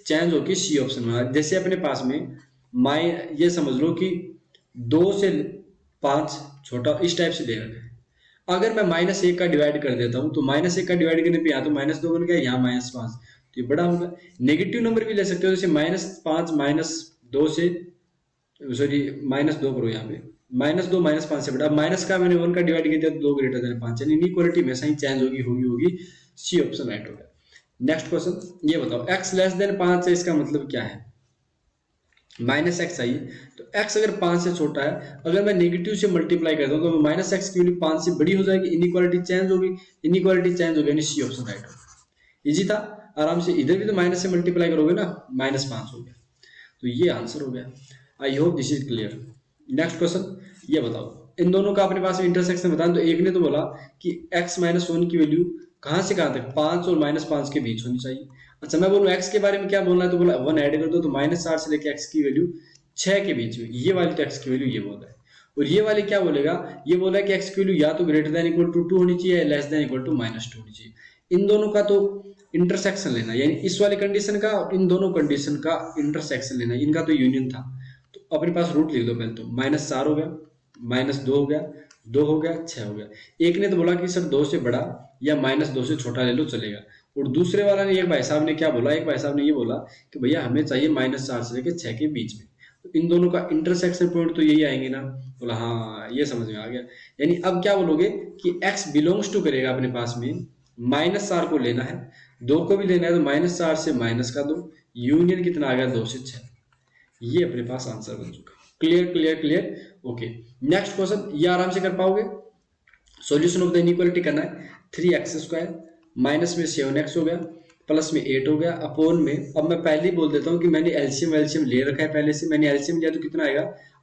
चेंज होकर सी ऑप्शन में, जैसे अपने पास में ये समझ लो कि 2 से 5 छोटा, इस टाइप से दे रखा है। अगर मैं -1 का डिवाइड कर देता हूं, तो -1 का डिवाइड करने पे यहाँ तो -2 बन गया, यहाँ -5, तो ये बड़ा होगा। नेगेटिव नंबर भी ले सकते हो, जैसे -5 -2 से, सॉरी -2 करो यहाँ पे, -2 -5 से बड़ा, माइनस का मैंने 1 का डिवाइड किया तो 2 ग्रेटर देन 5, यानी इनइक्वालिटी हमेशा ही चेंज होगी, सी ऑप्शन राइट होगा। नेक्स्ट क्वेश्चन, ये बताओ x लेस देन 5 है, इसका मतलब क्या है? -x आई, तो x अगर 5 से छोटा है, अगर मैं नेगेटिव से मल्टीप्लाई करता हूँ तो -x की वैल्यू 5 से बड़ी हो जाएगी, इनइक्वालिटी चेंज होगी, यानी सी ऑप्शन राइट होगा। इजी था, आराम से, इधर भी तो माइनस से मल्टीप्लाई करोगे ना, -5 हो गया, तो ये आंसर हो गया। आई hope this is clear. Next question, ये बताओ, इन दोनों का अपने पास इंटरसेक्शन बताना, तो एक ने तो बोला कि x -1 की वैल्यू कहां से कहां तक, 5 और -5 के बीच होनी चाहिए। अच्छा, मैं बोलूं x के बारे में क्या बोलना है, तो बोला 1 ऐड कर दो, तो -4 से लेके x की वैल्यू 6 के बीच में, ये वाली तो x की वैल्यू ये बोल रहा है, और ये वाली क्या बोलेगा, ये बोला कि x की वैल्यू या तो ग्रेटर देन इक्वल टू 2 होनी चाहिए, या लेस देन इक्वल टू -2 होनी चाहिए। इन दोनों का तो इंटरसेक्शन लेना, यानी इस वाली कंडीशन का और इन दोनों कंडीशन का इंटरसेक्शन लेना, इनका तो यूनियन था, तो अपने पास रूट लिख दो पहले तो, -4 हो गया, -2 हो गया, 2 हो गया, 6 हो गया। एक ने तो बोला कि सर 2 से बड़ा या -2 से छोटा ले लो चलेगा, और दूसरे वाला ने, एक भाई साहब ने क्या बोला, एक भाई साहब ने ये बोला कि भैया हमें चाहिए -4 से लेकर 6 के बीच में। तो इन दोनों का इंटरसेक्शन पॉइंट तो यही आएंगे ना। बोला हाँ, ये समझ में आ गया। यानी अब क्या बोलोगे कि x बिलोंग्स टू करेगा अपने पास में, -4 को लेना है, 2 को भी लेना है, तो -4 से माइनस का 2, यूनियन कितना आ गया 2 से 6। ये अपने पास आंसर बन चुका। Clear clear clear. Okay, next question, ये आराम से कर पाओगे। सॉल्यूशन ऑफ द इनइक्वालिटी करना है। 3x² माइनस में 7x हो गया, प्लस में 8 हो गया, अपोन में, अब मैं पहले ही बोल देता हूँ कि मैंने एलसीएम एलसीएम ले रखा है पहले से। मैंने एलसीएम लिया तो कितना आएगा,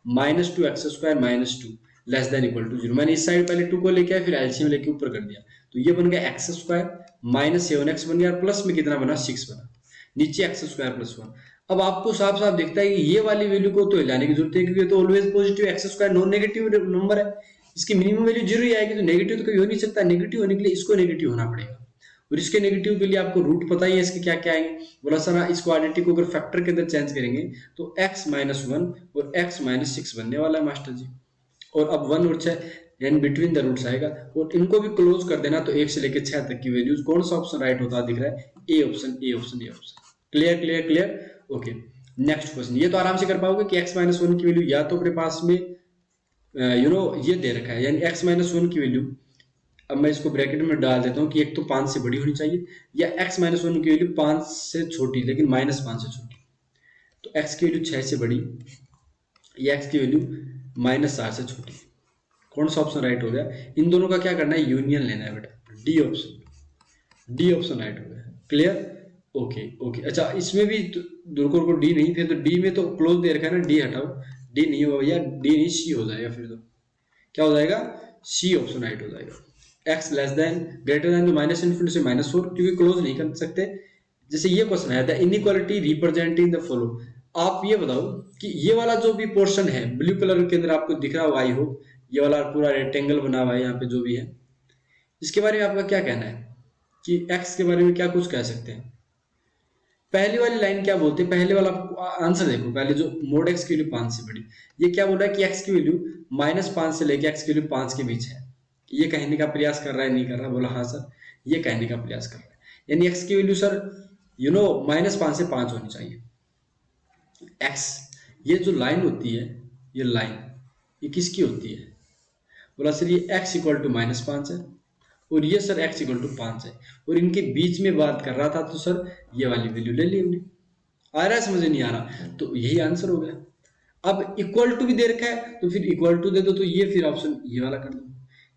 -2x² -2 less than equal to 0। मैंने इस साइड पहले 2 को लेके आया, फिर एलसीएम लेके ऊपर कर दिया, तो ये बन गया x² -7x बन गया, प्लस में कितना बना 6 बना, नीचे x² + 1। अब आपको साफ साफ दिखता है कि ये वाली वैल्यू को तो हिलाने की जरूरत है, क्योंकि ये तो always positive, x² non negative number है, इसकी मिनिमम वैल्यू 0 ही आएगी, तो नेगेटिव तो कभी हो नहीं सकता। नेगेटिव होने के लिए इसको नेगेटिव होना पड़ेगा, और इसके नेगेटिव के लिए आपको रूट पता ही है इसके क्या क्या आएंगे। बोला सर इस क्वाड्रेटिक को अगर फैक्टर के अंदर चेंज करेंगे तो x - 1 और x - 6 बनने वाला है मास्टर जी, और अब 1 और 6 यानी बिटवीन द रूट्स आएगा, और इनको भी क्लोज कर देना, तो 1 से लेकर 6 तक की वैल्यूज। कौन सा ऑप्शन राइट होता दिख रहा है, A option, A option, A option. Clear clear clear. Okay, next question, ये तो आराम से कर पाओगे कि x - 1 की वैल्यू या तो अपने पास में ये दे रखा है, यानी x - 1 की वैल्यू, अब मैं इसको ब्रैकेट में डाल देता हूँ कि एक तो 5 से बड़ी होनी चाहिए, या x - 1 की वैल्यू 5 से छोटी लेकिन -5 से छोटी, तो x की वैल्यू 6 से बड़ी, या x की वैल्यू -4 से छोटी। कौन सा ऑप्शन राइट हो गया, इन दोनों का क्या करना है, यूनियन लेना है बेटा, D option, D option right हो गया। क्लियर। ओके ओके, अच्छा इसमें भी दुर्गों को डी नहीं, फिर तो डी में तो क्लोज दे रखा है ना, डी हटाओ, डी नहीं होगा भैया, डी नहीं सी हो जाएगा, फिर तो क्या हो जाएगा, सी ऑप्शन राइट हो जाएगा। x less then greater than, तो -∞ से -4, क्योंकि क्लोज नहीं कर सकते। जैसे ये क्वेश्चन है, the inequality representing the follow, आप ये बताओ कि ये वाला जो भी पोर्शन है ब्लू कलर के अंदर आपको दिख रहा होगा, आई होप ये वाला पूरा रेक्टेंगल बना हुआ है यहाँ पे जो भी है, इसके बारे में आपका क्या कहना है कि x के बारे में क्या कुछ कह सकते हैं। पहली वाली लाइन क्या बोलते हैं, पहले वाला आंसर देखो, पहले जो मोड x की वैल्यू 5 से बड़ी, ये क्या बोल रहा है कि x की वैल्यू -5 से लेके x की वैल्यू 5 के बीच है। ये कहने का प्रयास कर रहा है, नहीं कर रहा, बोला हाँ सर, ये कहने का प्रयास कर रहा है, यानी x की वैल्यू सर -5 से 5 होनी चाहिए। x, ये जो लाइन होती है, ये लाइन ये किसकी होती है, बोला सर ये x = -5 है, और ये सर x = 5 है, और इनके बीच में बात कर रहा था, तो सर ये वाली वैल्यू ले ली हमने। आ रहा है समझ नहीं आ रहा, तो यही आंसर हो गया। अब इक्वल टू भी दे रखा है, तो फिर इक्वल टू दे दो, तो ये फिर ऑप्शन ये वाला कर दो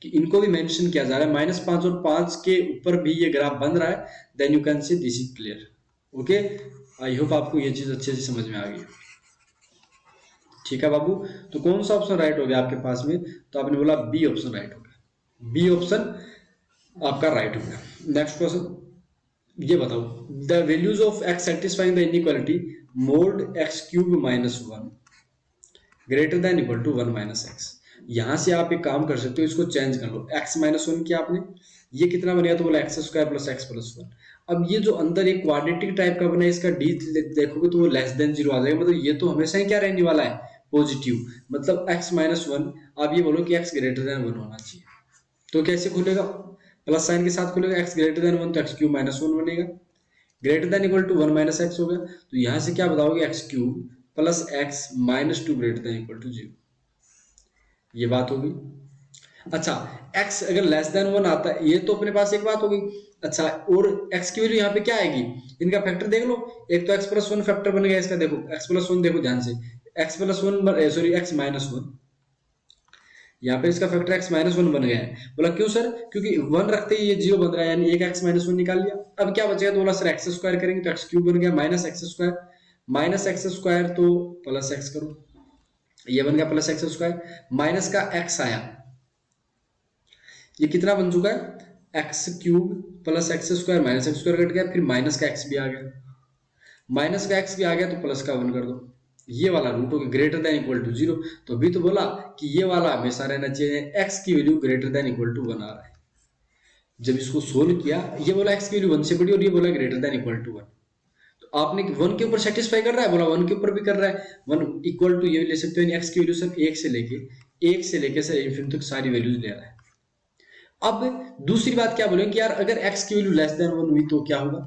कि इनको भी मेंशन किया जा रहा है, -5 और 5 के ऊपर भी ये ग्राफ बन रहा है, then you can see this is clear. Okay, I hope आपको ये चीज अच्छे से समझ में आ गई। ठीक है बाबू, तो कौन सा ऑप्शन राइट हो गया आपके पास में, तो आपने बोला बी ऑप्शन राइट हो गया, बी ऑप्शन आपका राइट हो गया। नेक्स्ट क्वेश्चन, ये बताओ the values of x satisfying the inequality mod x³ - 1 greater than equal to 1 - x। यहां से आप एक काम कर सकते हो, इसको चेंज कर लो, x - 1 किया आपने, ये कितना बन गया, तो बोला x² + x + 1। अब ये जो अंदर एक क्वाड्रेटिक टाइप का बना है, इसका d देखोगे तो वो लेस देन 0 आ जाएगा, मतलब ये तो हमेशा ही क्या रहने वाला है, पॉजिटिव, मतलब x - 1, आप ये बोलो कि x > 1 होना चाहिए, तो कैसे खुलेगा, प्लस साइन के साथ खुलेगा, x > 1 तो x³ - 1 बनेगा, greater than equal to 1 - x हो गया, तो यहां से क्या बताओगे, x³ + x - 2 greater than equal to 0, ये बात होगी। अच्छा, x अगर लेस देन 1 आता है, ये तो अपने पास एक बात हो गई। अच्छा, और x की वैल्यू यहाँ पे क्या आएगी, इनका फैक्टर देख लो, एक तो x + 1 फैक्टर बन गया इसका, देखो x + 1 देखो ध्यान से, x + 1 सॉरी x - 1, यहाँ पे इसका फैक्टर x - 1 बन गया है। बोला क्यों सर, क्योंकि 1 रखते ही ये 0 बन रहा है, यानी एक x - 1 निकाल लिया। अब क्या बचेगा, तो बोला सर x² करेंगे तो x³ बन गया, -x² तो प्लस x करो, ये बन गया +x², माइनस का x आया, ये कितना बन चुका है, x³ + x² -x² कट गया, फिर माइनस का x भी आ गया, माइनस का x भी आ गया, तो प्लस का 1 कर दो, ये वाला रूट हो गया ग्रेटर देन इक्वल टू 0। तो अभी तो बोला कि ये वाला हमेशा रहना चाहिए, x की value greater than equal to 1 आ रहा है। जब इसको सोल्व किया, ये बोला x की वैल्यू 1 से बड़ी और ये बोला ग्रेटर देन इक्वल टू 1, तो आपने 1 के ऊपर सेटिस्फाई कर रहा है, बोला 1 के ऊपर भी कर रहा है, 1 इक्वल टू ये ले सकते हो, x की वैल्यू सर 1 से लेके सर इन्फिनिटी तक सारी वैल्यूज ले रहा है। अब दूसरी बात क्या बोलेंगे कि यार अगर x की वैल्यू लेस देन 1 हुई तो क्या होगा,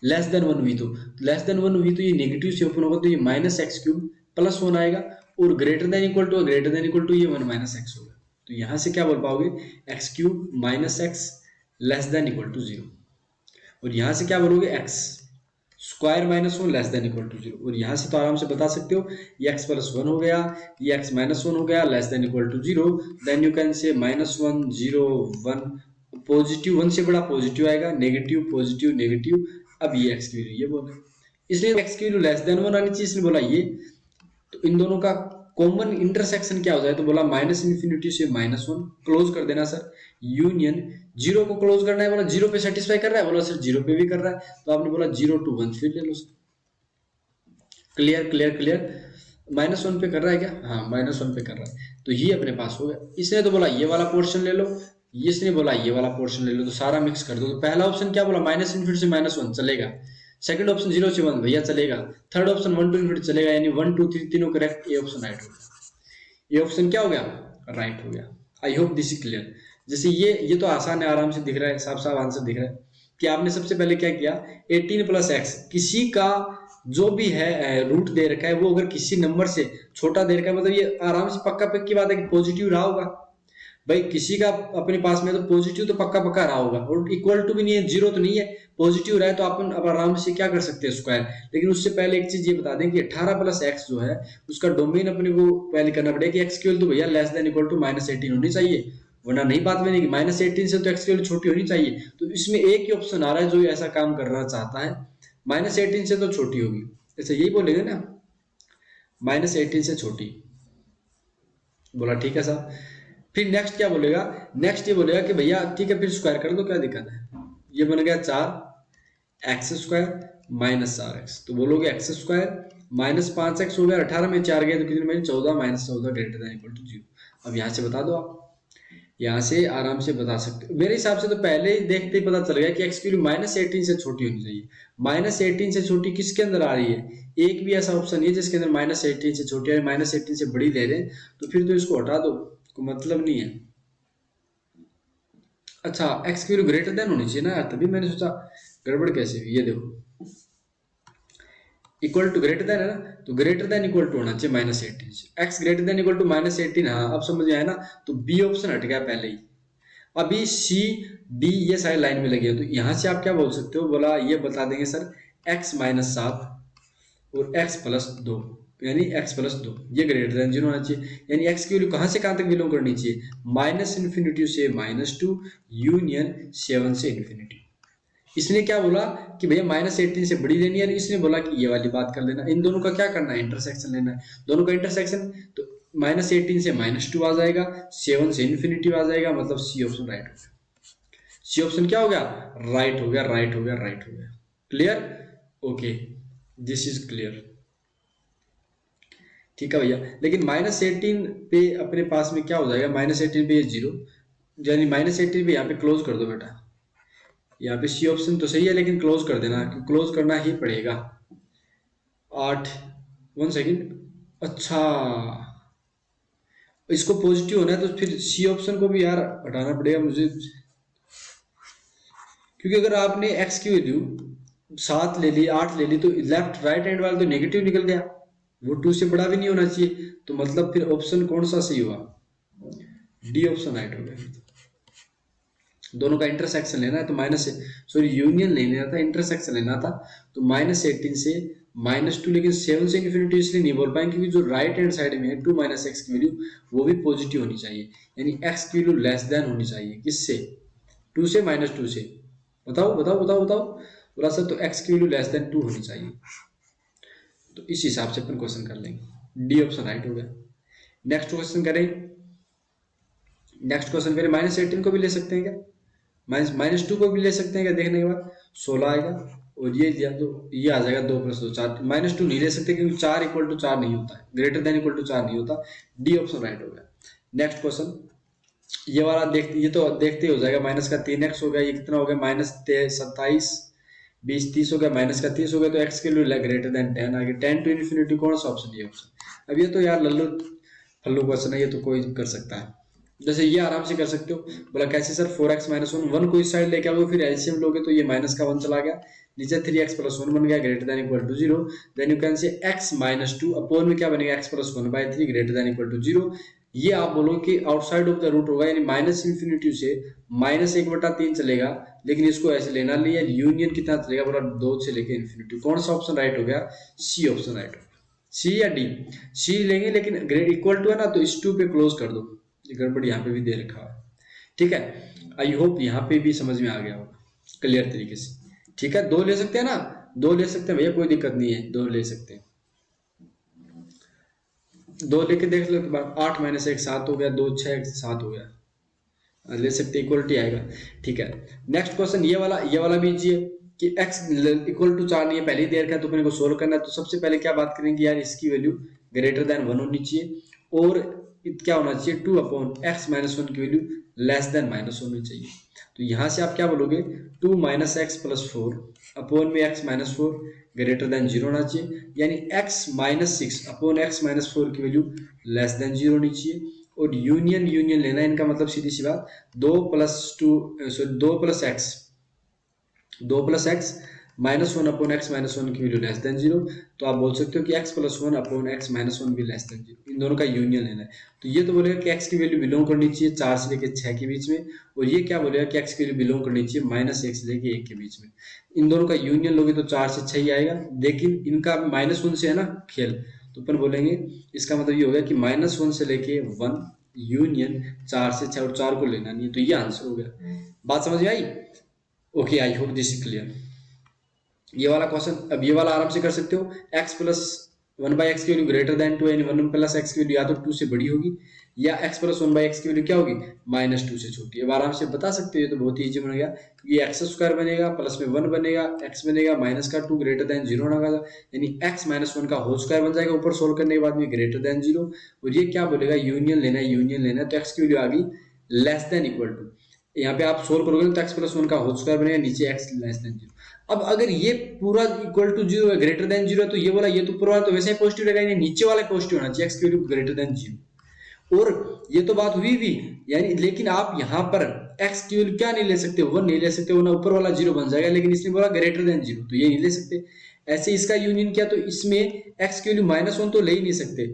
लेस देन 1 हुई तो लेस देन 1 हुई तो ये नेगेटिव से ओपन होगा तो ये माइनस एक्स क्यूब प्लस 1 आएगा, और ग्रेटर देन इक्वल टू ये 1 माइनस एक्स होगा। तो यहां से क्या बोल पाओगे, x cube minus x less than equal to 0, और यहां से क्या बोलोगे x square minus 1 less than equal to 0, और यहां से तो आराम से बता सकते हो ये एक्स प्लस 1 हो गया, ये एक्स माइनस 1 हो गया less than equal to 0, then you can say minus 1 0 1, positive 1 से बड़ा पॉजिटिव आएगा, नेगेटिव पॉजिटिव नेगेटिव। अब ये एक्स की वैल्यू ये बोले, इसलिए एक्स की वैल्यू लेस देन 1 आनी चाहिए, इसने बोला ये। तो इन दोनों का कॉमन इंटरसेक्शन क्या हो जाए, तो बोला माइनस इन्फिनिटी से माइनस 1, क्लोज कर देना सर, यूनियन जीरो को क्लोज करना है, बोला जीरो पे सेटिस्फाई कर रहा है, बोला सर जीरो पे भी कर रहा है, तो आपने बोला 0 to 1 फिर ले लो sir. Clear clear clear, minus 1 पे कर रहा है क्या, हाँ माइनस 1 पे कर रहा है, तो ये अपने पास हो गया। इसने तो बोला ये वाला पोर्शन ले लो, इसने बोला ये वाला पोर्शन ले लो, तो सारा मिक्स कर दो। तो पहला ऑप्शन क्या बोला, माइनस इन्फिनिटी से माइनस 1 चलेगा, सेकंड ऑप्शन 0 से 1 भैया चलेगा, थर्ड ऑप्शन 1 to इन्फिनिटी चलेगा, यानी 1 2 3 तीनों करेक्ट, ये ऑप्शन राइट हो गया, ये ऑप्शन क्या हो गया, राइट हो गया। आई होप दिस इज क्लियर। जैसे ये तो आसान है, आराम से दिख रहा है, साफ साफ आंसर दिख रहा है कि आपने सबसे पहले क्या किया, 18 प्लस एक्स, किसी का जो भी है रूट दे रखा है वो अगर किसी नंबर से छोटा दे रखा है, मतलब ये आराम से पक्का पक्की बात है कि पॉजिटिव रहा होगा भाई, किसी का अपने पास में तो पॉजिटिव तो पक्का पक्का रहा होगा, और इक्वल टू भी नहीं है, जीरो तो नहीं है, पॉजिटिव रहा है तो अपन अब आराम से क्या कर सकते हैं स्क्वायर। लेकिन उससे पहले एक चीज ये बता दें कि 18 प्लस एक्स जो है उसका डोमेन अपने को पहले करना पड़ेगा कि एक्स की वैल्यू तो भैया less than equal to minus 18 होनी चाहिए, वरना नहीं बात बनेगी, माइनस 18 से तो एक्स की वैल्यू छोटी होनी चाहिए। तो इसमें एक ही ऑप्शन आ रहा है जो ऐसा काम करना चाहता है, माइनस 18 से तो छोटी होगी, ऐसे यही बोलेंगे ना, माइनस 18 से छोटी, बोला ठीक है साहब। फिर नेक्स्ट क्या बोलेगा, नेक्स्ट ये बोलेगा कि भैया ठीक है फिर स्क्वायर कर दो, क्या दिक्कत है, ये बन गया 4 एक्स स्क्वायर माइनस 4 एक्स, तो बोलोगे एक्स स्क्वायर माइनस 5 एक्स हो गया, 18 में 4 गए तो कितने में 14 minus 14 greater than equal to 0। अब यहाँ से बता दो, आप यहाँ से आराम से बता सकते हो। मेरे हिसाब से तो पहले ही देखते ही पता चल गया कि एक्स की वैल्यू माइनस 18 से छोटी होनी चाहिए। माइनस 18 से छोटी किसके अंदर आ रही है, एक भी ऐसा ऑप्शन नहीं है जिसके अंदर माइनस 18 से छोटी है, माइनस 18 से बड़ी दे रहे हैं, तो फिर तो इसको हटा दो, कोई मतलब नहीं है। अच्छा एक्स की वैल्यू ग्रेटर देन होनी चाहिए ना यार, तभी मैंने सोचा गड़बड़ कैसे हुई। ये देखो इक्वल टू ग्रेटर देन है ना, तो ग्रेटर देन इक्वल टू होना चाहिए माइनस 18 से, x greater than equal to minus 18, हाँ अब समझ में आया ना। तो बी ऑप्शन हट गया पहले ही, अभी सी डी ये सारी लाइन में लगी है, तो यहां से आप क्या बोल सकते हो, बोला ये बता देंगे सर एक्स माइनस 7 और एक्स प्लस 2, यानी एक्स प्लस 2 ये ग्रेटर देन 0 होना चाहिए, यानी एक्स की वैल्यू कहां से कहां तक बिलोंग करनी चाहिए, माइनस इन्फिनिटी से माइनस 2 यूनियन 7 से इन्फिनिटी। इसने क्या बोला कि भैया माइनस 18 से बड़ी लेनी है, इसने बोला कि ये वाली बात कर लेना, इन दोनों का क्या करना है, इंटरसेक्शन लेना है, दोनों का इंटरसेक्शन। तो माइनस 18 से माइनस 2 आ जाएगा, 7 से इन्फिनिटी आ जाएगा, मतलब सी ऑप्शन राइट हो गया। सी ऑप्शन क्या हो गया, राइट हो गया, राइट हो गया, राइट हो गया। Clear, okay this is clear, ठीक है भैया। लेकिन माइनस 18 पे अपने पास में क्या हो जाएगा, माइनस 18 पे ये 0, यानी माइनस 18 पे यहाँ पे क्लोज कर दो बेटा, यहाँ पे सी ऑप्शन तो सही है लेकिन क्लोज कर देना, क्लोज करना ही पड़ेगा। 8 1 सेकेंड, अच्छा इसको पॉजिटिव होना है तो फिर सी ऑप्शन को भी यार हटाना पड़ेगा मुझे, क्योंकि अगर आपने एक्स की वैल्यू 7 ले ली 8 ले ली तो लेफ्ट राइट हैंड वाला तो नेगेटिव निकल गया, वो 2 से बड़ा भी नहीं होना चाहिए, तो मतलब फिर ऑप्शन कौन सा सही हुआ, डी ऑप्शन राइट हो गया। दोनों का इंटरसेक्शन लेना है तो माइनस, सॉरी यूनियन नहीं लेना था, इंटरसेक्शन लेना था, तो माइनस 18 से माइनस 2, लेकिन 7 से इन्फिनिटी इसलिए नहीं बोल पाएंगे क्योंकि जो राइट हैंड साइड में है 2 माइनस एक्स की वैल्यू वो भी पॉजिटिव होनी चाहिए, यानी एक्स की वैल्यू लेस देन होनी चाहिए, किससे, 2 से माइनस 2 से, बताओ बताओ बताओ बताओ, बोला सर तो एक्स की वैल्यू लेस देन 2 होनी चाहिए, तो इस हिसाब से अपन क्वेश्चन कर लेंगे, डी ऑप्शन राइट हो गया। नेक्स्ट क्वेश्चन करें, नेक्स्ट क्वेश्चन करें, माइनस 18 को भी ले सकते हैं क्या, माइनस 2 को भी ले सकते हैं क्या, देखने के बाद 16 आएगा, और ये दिया तो ये आ जाएगा 2 + 2 4, माइनस 2 नहीं ले सकते क्योंकि 4 इक्वल टू 4 नहीं होता है, ग्रेटर देन इक्वल टू 4 नहीं होता, डी ऑप्शन राइट हो गया। नेक्स्ट क्वेश्चन ये वाला देखते, ये तो देखते ही हो जाएगा, माइनस का 3x हो गया, ये कितना हो गया माइनस 27 20 30 हो गया, माइनस का 30 हो गया, तो x के लिए ग्रेटर देन 10 आ गया, 10 टू इन्फिनिटी कौन सा ऑप्शन, ये ऑप्शन। अब ये तो यार लल्लू फल्लू क्वेश्चन है, ये तो कोई कर सकता है, जैसे ये आराम से कर सकते हो। बोला कैसे sir, 4x minus one, one को इस साइड लेके आओगे, फिर एलसीएम लोगे तो ये माइनस का वन चला गया, नीचे 3x प्लस वन बन गया greater than equal to 0। Then you can say x minus two upon में क्या बनेगा, x plus one by three greater than equal to 0। ये आप बोलो कि आउटसाइड ऑफ द रूट होगा, यानी माइनस इन्फिनिटी से माइनस 1/3 चलेगा, लेकिन इसको ऐसे लेना नहीं है। यूनियन कितना चलेगा, बोला 2 से लेके इन्फिनिटी। कौन सा ऑप्शन राइट हो गया, सी ऑप्शन राइट हो गया। सी या डी, सी लेंगे लेकिन ग्रेड इक्वल टू है ना, तो इस टू पे क्लोज कर दो, ये गड़बड़ यहाँ पे भी दे रखा है। ठीक है, आई होप यहाँ पे भी समझ में आ गया होगा क्लियर तरीके से। ठीक है, 2 ले सकते हैं ना, 2 ले सकते हैं भैया, कोई दिक्कत नहीं है, 2 ले सकते हैं। 2 लेके देख लो, 8 माइनस 1 7 हो गया, 2 6 7 हो गया, ले सकते, इक्वलिटी आएगा। ठीक है, नेक्स्ट क्वेश्चन ये वाला भी लीजिए कि x इक्वल टू 4 नहीं है, पहले ही दे रखा है, तो अपने को सोल्व करना है। तो सबसे पहले क्या बात करेंगे यार, इसकी वैल्यू ग्रेटर देन 1 होनी चाहिए, और क्या होना चाहिए, 2 अपॉन एक्स माइनस वन की वैल्यू लेस देन माइनस होनी चाहिए। तो यहाँ से आप क्या बोलोगे, 2 माइनस एक्स प्लस 4 अपॉन में x माइनस 4 ग्रेटर देन 0 होना चाहिए, यानी x minus 6 upon x minus 4 की वैल्यू लेस देन 0 होनी चाहिए। और यूनियन लेना है, इनका मतलब सीधी सी बात, 2 plus x minus one upon x minus one की वैल्यू लेस देन 0। तो आप बोल सकते हो कि x plus one upon x minus one भी लेस देन 0, इन दोनों का यूनियन लेना है। तो ये तो बोलेगा कि x की वैल्यू बिलोंग करनी चाहिए 4 से लेकर 6 के बीच में, और ये क्या बोलेगा कि x की वैल्यू बिलोंग करनी चाहिए -1 से लेकर 1 के बीच में। इन दोनों का यूनियन लोगे तो 4 से 6 ही आएगा, लेकिन इनका -1 से है ना खेल, तो अपन बोलेंगे इसका मतलब ये हो गया कि -1 से लेके 1 यूनियन 4 से 6, और 4 को लेना नहीं है, तो ये आंसर हो गया। बात समझ में आई? Okay, I hope this is clear. ये वाला क्वेश्चन, अब ये वाला आराम से कर सकते हो, x प्लस 1/x की वैल्यू ग्रेटर देन 2, यानी 1 प्लस x की वैल्यू या तो 2 से बड़ी होगी, या x प्लस 1/x की वैल्यू क्या होगी, -2 से छोटी। अब आराम से बता सकते हो, ये तो बहुत ही इजी बन गया, ये एक्स स्क्वायर बनेगा, प्लस में 1 बनेगा, x बनेगा, माइनस का 2 ग्रेटर देन 0 होगा, यानी x माइनस 1 का होल स्क्वायर बन जाएगा, ऊपर सोल्व करने के बाद में ग्रेटर देन 0। और ये क्या बोलेगा, यूनियन लेना है, तो x की वैल्यू आ गई लेस देन इक्वल टू, यहाँ पे आप सोल्व करोगे तो x प्लस 1 का होल स्क्वायर बनेगा, नीचे x लेस देन 0। अब अगर ये पूरा इक्वल टू 0 है, ग्रेटर देन 0 है, तो ये वाला, ये तो पूरा वाला तो वैसे ही पॉजिटिव रहेगा, यानी नीचे वाला पॉजिटिव होना चाहिए, x की वैल्यू ग्रेटर देन 0। और ये तो बात हुई भी, यानी लेकिन आप यहाँ पर x की वैल्यू क्या नहीं ले सकते, 1 नहीं ले सकते, वरना ऊपर वाला 0 बन जाएगा, लेकिन इसने बोला ग्रेटर देन 0, तो ये नहीं ले सकते। ऐसे इसका यूनियन किया तो इसमें x की वैल्यू -1 तो ले ही नहीं सकते,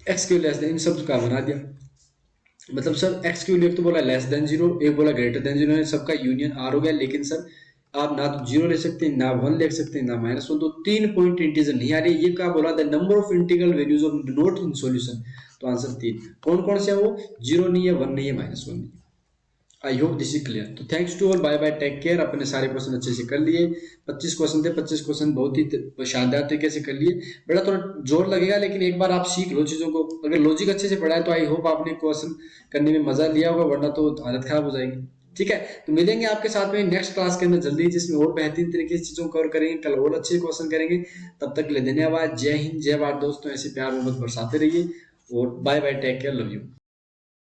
x की वैल्यू लेस देन, इन सब का बना दिया। मतलब सर x की वैल्यू एक तो बोला लेस देन 0, एक बोला ग्रेटर देन 0, सबका यूनियन r हो गया, लेकिन सर आप ना तो 0 ले सकते हैं, ना 1 ले सकते हैं, ना -1, तो 3 पॉइंट इंटीजर नहीं आ रही। ये क्या बोला, the number of integral values of note in solution, तो आंसर 3। कौन कौन से है वो, 0 नहीं है, 1 नहीं है, -1 नहीं है। I hope this is clear. तो thanks to all, bye bye, take care. अपने सारे क्वेश्चन अच्छे से कर लिए, 25 क्वेश्चन थे, 25 क्वेश्चन बहुत ही शानदार तरीके से कर लिए। बेटा थोड़ा जोर लगेगा, लेकिन एक बार आप सीख लो चीजों को, अगर लॉजिक अच्छे से पढ़ा है तो आई होप आपने क्वेश्चन करने में मजा लिया होगा, वरना तो हालत खराब हो जाएगी। ठीक है, तो मिलेंगे आपके साथ में नेक्स्ट क्लास के अंदर जल्दी, जिसमें और बेहतरीन तरीके से चीजों को कवर करेंगे, कल और अच्छे क्वेश्चन करेंगे। तब तक के लिए धन्यवाद, जय हिंद, जय भारत दोस्तों, ऐसे प्यार मोहब्बत बरसाते रहिए, और bye bye, take care, love you.